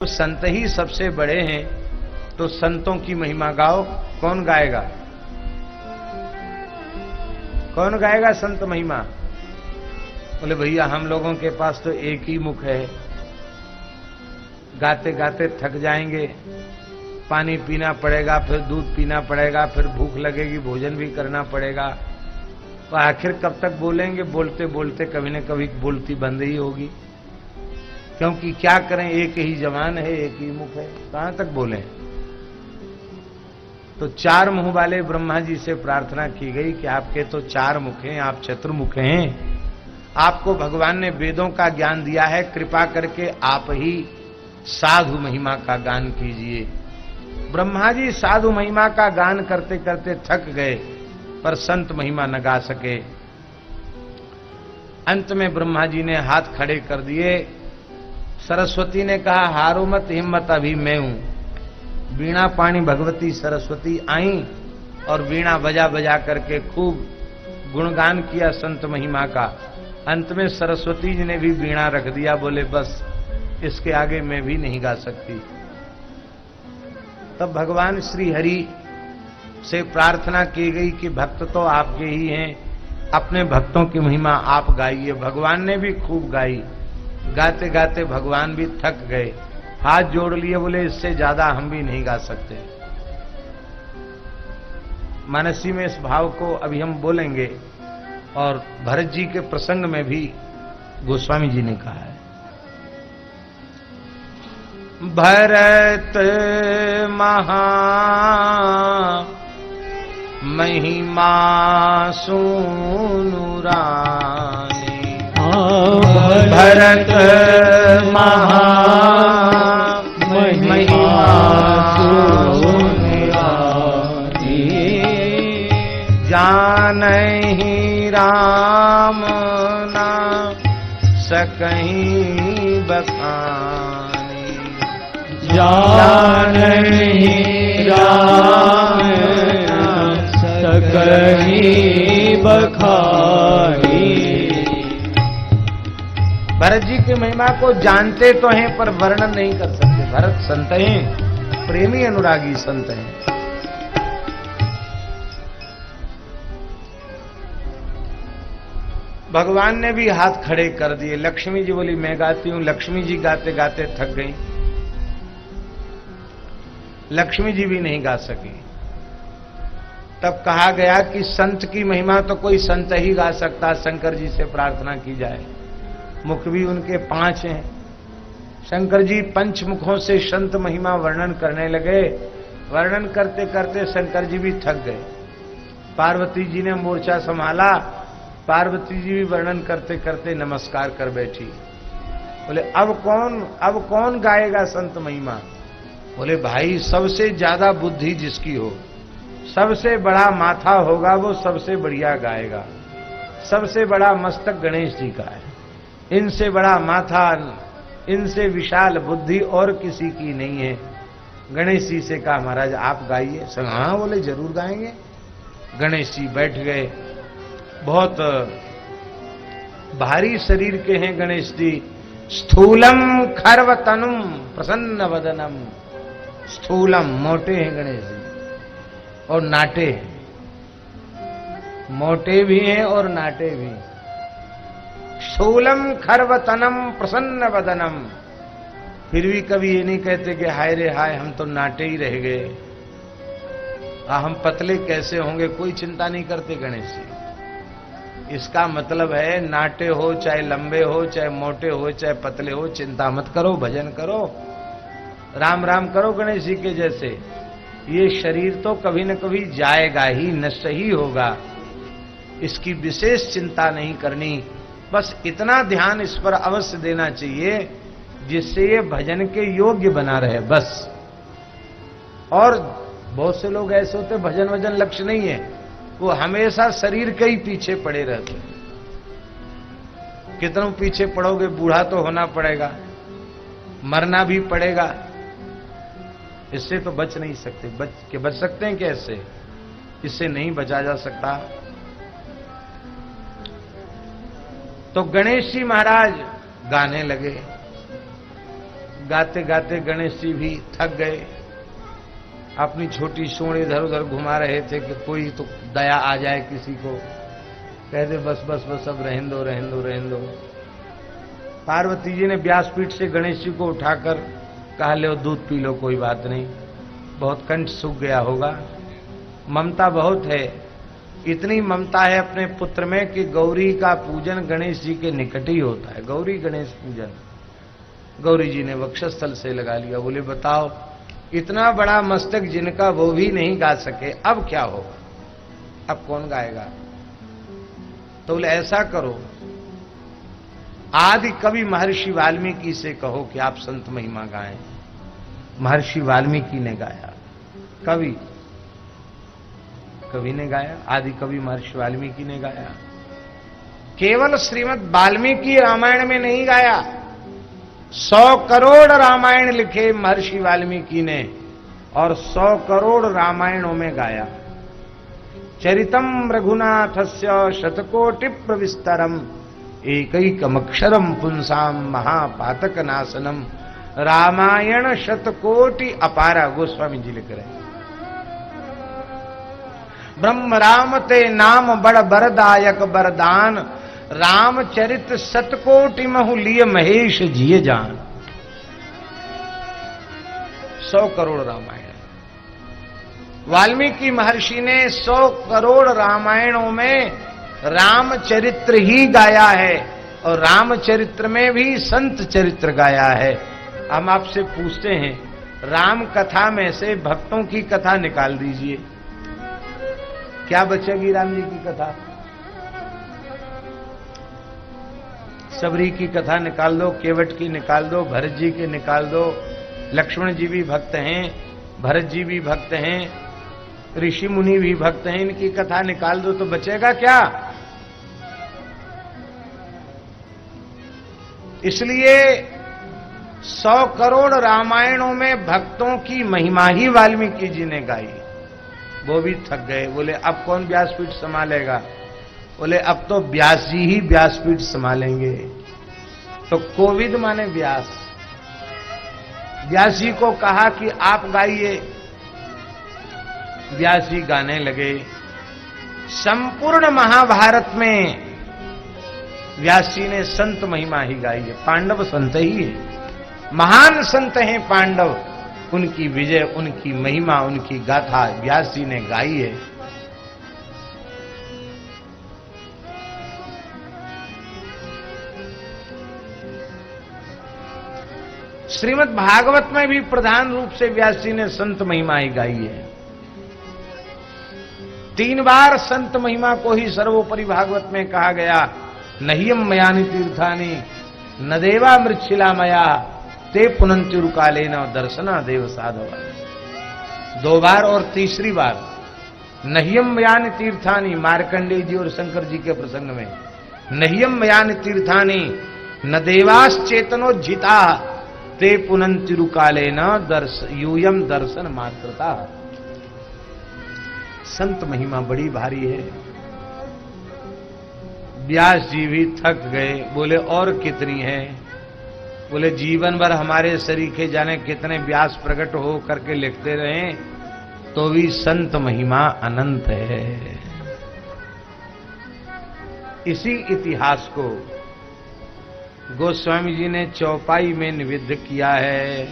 तो संत ही सबसे बड़े हैं, तो संतों की महिमा गाओ। कौन गाएगा? कौन गाएगा संत महिमा? बोले भैया हम लोगों के पास तो एक ही मुख है, गाते गाते थक जाएंगे, पानी पीना पड़ेगा, फिर दूध पीना पड़ेगा, फिर भूख लगेगी, भोजन भी करना पड़ेगा, तो आखिर कब तक बोलेंगे? बोलते बोलते कभी न कभी बोलती बंद ही होगी, क्योंकि क्या करें, एक ही जबान है, एक ही मुख है, कहां तक बोलें। तो चार मुंह वाले ब्रह्मा जी से प्रार्थना की गई कि आपके तो चार मुख हैं, आप चतुर्मुख हैं, आपको भगवान ने वेदों का ज्ञान दिया है, कृपा करके आप ही साधु महिमा का गान कीजिए। ब्रह्मा जी साधु महिमा का गान करते करते थक गए, पर संत महिमा न गा सके। अंत में ब्रह्मा जी ने हाथ खड़े कर दिए। सरस्वती ने कहा हारो मत, हिम्मत अभी मैं हूं। वीणा पाणी भगवती सरस्वती आई और वीणा बजा बजा करके खूब गुणगान किया संत महिमा का। अंत में सरस्वती जी ने भी वीणा रख दिया, बोले बस इसके आगे मैं भी नहीं गा सकती। तब भगवान श्री हरि से प्रार्थना की गई कि भक्त तो आपके ही हैं, अपने भक्तों की महिमा आप गाइए। भगवान ने भी खूब गाई। गाते गाते भगवान भी थक गए, हाथ जोड़ लिए, बोले इससे ज्यादा हम भी नहीं गा सकते। मानसी में इस भाव को अभी हम बोलेंगे, और भरत जी के प्रसंग में भी गोस्वामी जी ने कहा है, भरत महा महिमा सुनु रानी, भरत महा महिमा सुनु रानी, जानहि राम नाम सकहीं बखानी, जानहि राम नाम सकहीं बखानी। भरत जी की महिमा को जानते तो हैं पर वर्णन नहीं कर सकते। भरत संत हैं, प्रेमी अनुरागी संत हैं। भगवान ने भी हाथ खड़े कर दिए। लक्ष्मी जी बोली मैं गाती हूं। लक्ष्मी जी गाते गाते थक गई, लक्ष्मी जी भी नहीं गा सकी। तब कहा गया कि संत की महिमा तो कोई संत ही गा सकता, शंकर जी से प्रार्थना की जाए। मुख भी उनके 5 हैं। शंकर जी पंचमुखों से संत महिमा वर्णन करने लगे। वर्णन करते करते शंकर जी भी थक गए। पार्वती जी ने मोर्चा संभाला। पार्वती जी भी वर्णन करते करते नमस्कार कर बैठी। बोले अब कौन गाएगा संत महिमा? बोले भाई सबसे ज्यादा बुद्धि जिसकी हो, सबसे बड़ा माथा होगा, वो सबसे बढ़िया गाएगा। सबसे बड़ा मस्तक गणेश जी का है, इनसे बड़ा माथा, इनसे विशाल बुद्धि और किसी की नहीं है। गणेश जी से कहा महाराज आप गाइए। हाँ बोले जरूर गाएंगे। गणेश जी बैठ गए। बहुत भारी शरीर के हैं गणेश जी। स्थूलम खर्वतनुम प्रसन्न वदनम। स्थूलम मोटे हैं गणेश जी और नाटे हैं, मोटे भी हैं और नाटे भी। स्थूलम खर्वतनम प्रसन्न वदनम। फिर भी कभी ये नहीं कहते कि हाय रे हाय हम तो नाटे ही रह गए, हम पतले कैसे होंगे, कोई चिंता नहीं करते गणेश जी। इसका मतलब है नाटे हो चाहे लंबे हो, चाहे मोटे हो चाहे पतले हो, चिंता मत करो, भजन करो, राम राम करो गणेश जी के जैसे। ये शरीर तो कभी न कभी जाएगा ही, नष्ट ही होगा, इसकी विशेष चिंता नहीं करनी। बस इतना ध्यान इस पर अवश्य देना चाहिए जिससे ये भजन के योग्य बना रहे, बस। और बहुत से लोग ऐसे होते भजन वजन लक्ष्य नहीं है, वो हमेशा शरीर के ही पीछे पड़े रहते हैं। कितनों पीछे पड़ोगे, बूढ़ा तो होना पड़ेगा, मरना भी पड़ेगा, इससे तो बच नहीं सकते। बच सकते हैं कैसे? इससे नहीं बचा जा सकता। तो गणेश जी महाराज गाने लगे। गाते गाते गणेश जी भी थक गए, अपनी छोटी सूंड इधर उधर घुमा रहे थे कि कोई तो दया आ जाए किसी को, कहते बस बस बस अब रहन दो रहन दो रहन दो। पार्वती जी ने व्यासपीठ से गणेश जी को उठाकर कहा, लो दूध पी लो, कोई बात नहीं, बहुत कंठ सूख गया होगा। ममता बहुत है, इतनी ममता है अपने पुत्र में कि गौरी का पूजन गणेश जी के निकट ही होता है। गौरी गणेश पूजन गौरी जी ने वक्षस्थल से लगा लिया। बोले बताओ, इतना बड़ा मस्तक जिनका वो भी नहीं गा सके, अब क्या होगा, अब कौन गाएगा? तो बोले ऐसा करो, आदि कवि महर्षि वाल्मीकि से कहो कि आप संत महिमा गाएं। महर्षि वाल्मीकि ने गाया, कवि ने गाया, आदि कवि महर्षि वाल्मीकि ने गाया। केवल श्रीमद् वाल्मीकि रामायण में नहीं गाया, 100 करोड़ रामायण लिखे महर्षि वाल्मीकि ने और 100 करोड़ रामायणों में गाया। चरितम रघुनाथस्य शतकोटि प्रविस्तरम एकैकमक्षरम पुंसाम महापातक नाशनम रामायण शतकोटि अपारा। गोस्वामी जी लिख रहे हैं, ब्रह्म राम ते नाम बड़ बरदायक बरदान, रामचरित शतकोटि महु लिय महेश जिय जान। 100 करोड़ रामायण वाल्मीकि महर्षि ने 100 करोड़ रामायणों में रामचरित्र ही गाया है और रामचरित्र में भी संत चरित्र गाया है। हम आपसे पूछते हैं, राम कथा में से भक्तों की कथा निकाल दीजिए, क्या बचेगी राम जी की कथा? सबरी की कथा निकाल दो, केवट की निकाल दो, भरत जी की निकाल दो, लक्ष्मण जी भी भक्त हैं, भरत जी भी भक्त हैं, ऋषि मुनि भी भक्त हैं, इनकी कथा निकाल दो तो बचेगा क्या? इसलिए 100 करोड़ रामायणों में भक्तों की महिमा ही वाल्मीकि जी ने गाई। वो भी थक गए, बोले अब कौन व्यासपीठ संभालेगा? बोले अब तो व्यास जी ही व्यासपीठ संभालेंगे। तो कोविद माने व्यास, व्यास जी को कहा कि आप गाइए। व्यास जी गाने लगे। संपूर्ण महाभारत में व्यास जी ने संत महिमा ही गाई है। पांडव संत ही है, महान संत हैं पांडव, उनकी विजय, उनकी महिमा, उनकी गाथा व्यास जी ने गाई है। श्रीमद् भागवत में भी प्रधान रूप से व्यास जी ने संत महिमा ही गाई है। 3 बार संत महिमा को ही सर्वोपरि भागवत में कहा गया। नह्यम मयानि तीर्थानि न देवा मृच्छिला मया ते पुनंतिरुकालेन दर्शना देव साधव। 2 बार और तीसरी बार नह्यम मयानि तीर्थानि, मार्कंडेय जी और शंकर जी के प्रसंग में, नह्यम मयानि तीर्थानि न देवाश्चेतनोज्झिता ते पुनंतिरुकालेन यूयम दर्शन मात्रता। संत महिमा बड़ी भारी है। व्यास जी भी थक गए, बोले और कितनी है? बोले जीवन भर हमारे सरीखे जाने कितने व्यास प्रकट हो करके लिखते रहे तो भी संत महिमा अनंत है। इसी इतिहास को गोस्वामी जी ने चौपाई में निवेद्य किया है।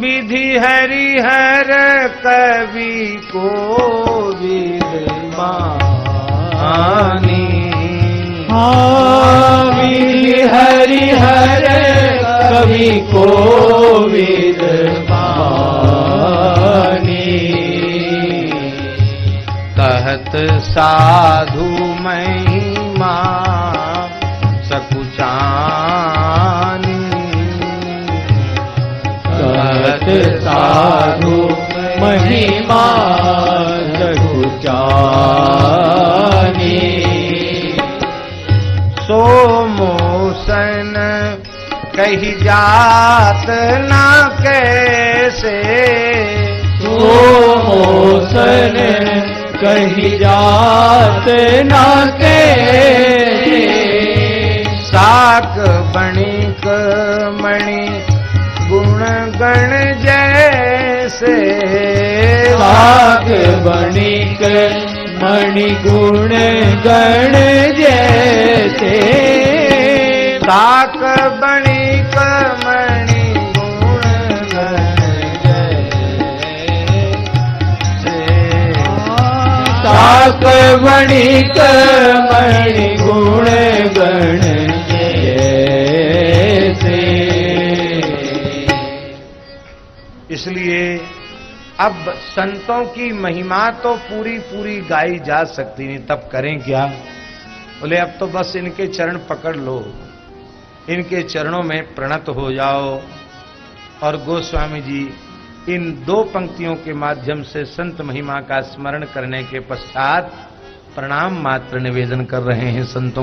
विधि हरिहर कवि को विद्वानी, विधि हरिहर कवि को विद्वानी, कहत साधु महिमा सकुचानी, कहत साधु महिमा सकुचानी, सो मोसन कही जात ना कैसे, सो मोसन कही जात ना के साक बणिक मणि गुण गण जैसे साग बणिक मणि गुण गण जैसे साक बणिक मणि गुण गण जैसे साक बणिक मणि गुण गण जैसे। इसलिए अब संतों की महिमा तो पूरी पूरी गाई जा सकती नहीं, तब करें क्या? बोले अब तो बस इनके चरण पकड़ लो, इनके चरणों में प्रणत हो जाओ। और गोस्वामी जी इन दो पंक्तियों के माध्यम से संत महिमा का स्मरण करने के पश्चात प्रणाम मात्र निवेदन कर रहे हैं संतों